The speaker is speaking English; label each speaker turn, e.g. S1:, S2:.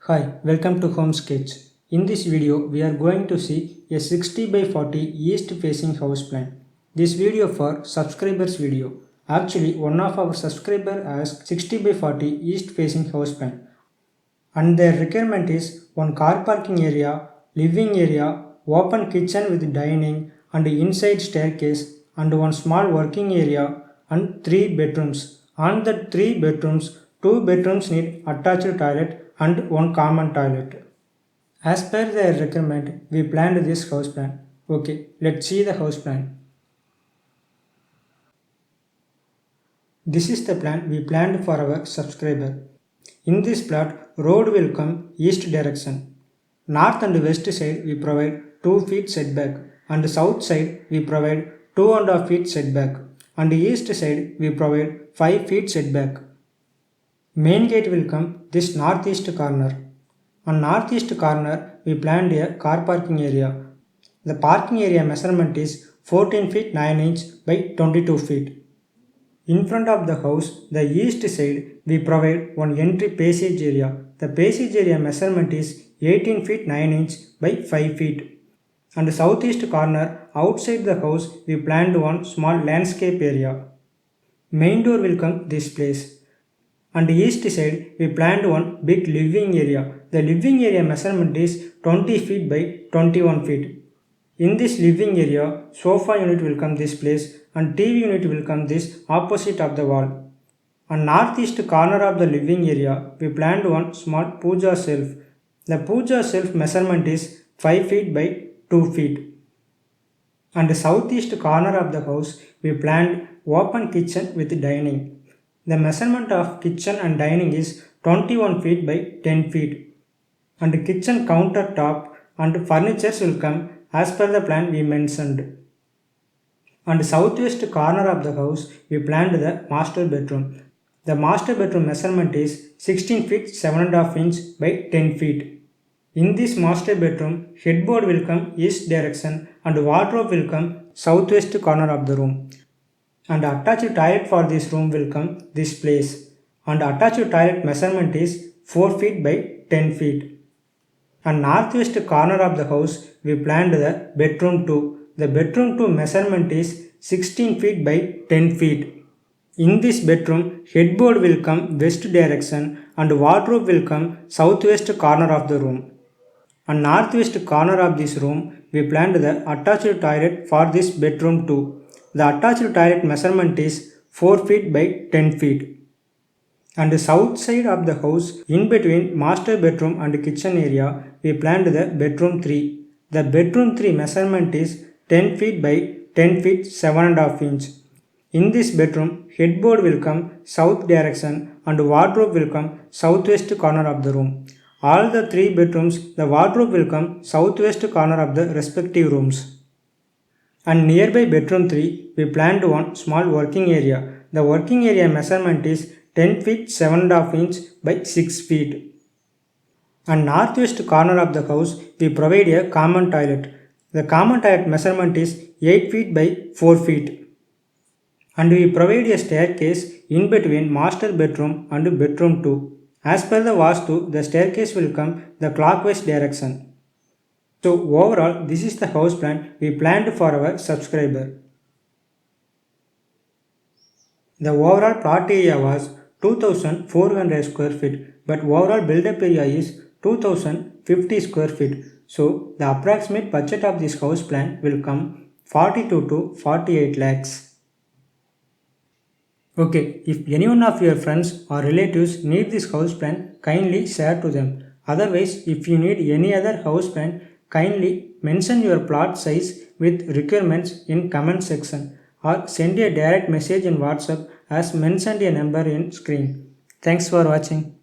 S1: Hi, welcome to Home Sketch. In this video, we are going to see a 60 by 40 east facing house plan. This video for subscribers video. Actually, one of our subscriber asked 60 by 40 east facing house plan. And their requirement is one car parking area, living area, open kitchen with dining and inside staircase and one small working area and 3 bedrooms. On the 3 bedrooms, 2 bedrooms need attached toilet and one common toilet. As per their requirement, we planned this house plan. Okay, let's see the house plan. This is the plan we planned for our subscriber. In this plot, road will come east direction. North and west side we provide 2 feet setback and south side we provide 2.5 feet setback and east side we provide 5 feet setback. Main gate will come this northeast corner. On northeast corner, we planned a car parking area. The parking area measurement is 14 feet 9 inch by 22 feet. In front of the house, the east side, we provide one entry passage area. The passage area measurement is 18 feet 9 inch by 5 feet. On the southeast corner, outside the house, we planned one small landscape area. Main door will come this place. On the east side, we planned one big living area. The living area measurement is 20 feet by 21 feet. In this living area, sofa unit will come this place and TV unit will come this opposite of the wall. On northeast corner of the living area, we planned one small puja shelf. The puja shelf measurement is 5 feet by 2 feet. On the southeast corner of the house, we planned open kitchen with dining. The measurement of kitchen and dining is 21 feet by 10 feet. And the kitchen countertop and furnitures will come as per the plan we mentioned. On the southwest corner of the house, we planned the master bedroom. The master bedroom measurement is 16 feet 7.5 inch by 10 feet. In this master bedroom, headboard will come east direction and wardrobe will come southwest corner of the room. And attached toilet for this room will come this place. And attached toilet measurement is 4 feet by 10 feet. And northwest corner of the house, we planned the bedroom 2. The bedroom 2 measurement is 16 feet by 10 feet. In this bedroom, headboard will come west direction and wardrobe will come southwest corner of the room. On northwest corner of this room, we planned the attached toilet for this bedroom 2. The attached toilet measurement is 4 feet by 10 feet. On the south side of the house, in between master bedroom and kitchen area, we planned the bedroom 3. The bedroom 3 measurement is 10 feet by 10 feet 7.5 inch. In this bedroom, headboard will come south direction and wardrobe will come southwest corner of the room. All the 3 bedrooms, the wardrobe will come southwest corner of the respective rooms. And nearby bedroom 3, we planned one small working area. The working area measurement is 10 feet 7.5 inch by 6 feet. And northwest corner of the house, we provide a common toilet. The common toilet measurement is 8 feet by 4 feet. And we provide a staircase in between master bedroom and bedroom 2. As per the Vastu, the staircase will come the clockwise direction. So overall, this is the house plan we planned for our subscriber. The overall plot area was 2400 square feet, but overall build-up area is 2050 square feet. So the approximate budget of this house plan will come 42 to 48 lakhs. Okay, if any one of your friends or relatives need this house plan, kindly share to them. Otherwise, if you need any other house plan, kindly mention your plot size with requirements in comment section or send a direct message in WhatsApp as mentioned a number in screen. Thanks for watching.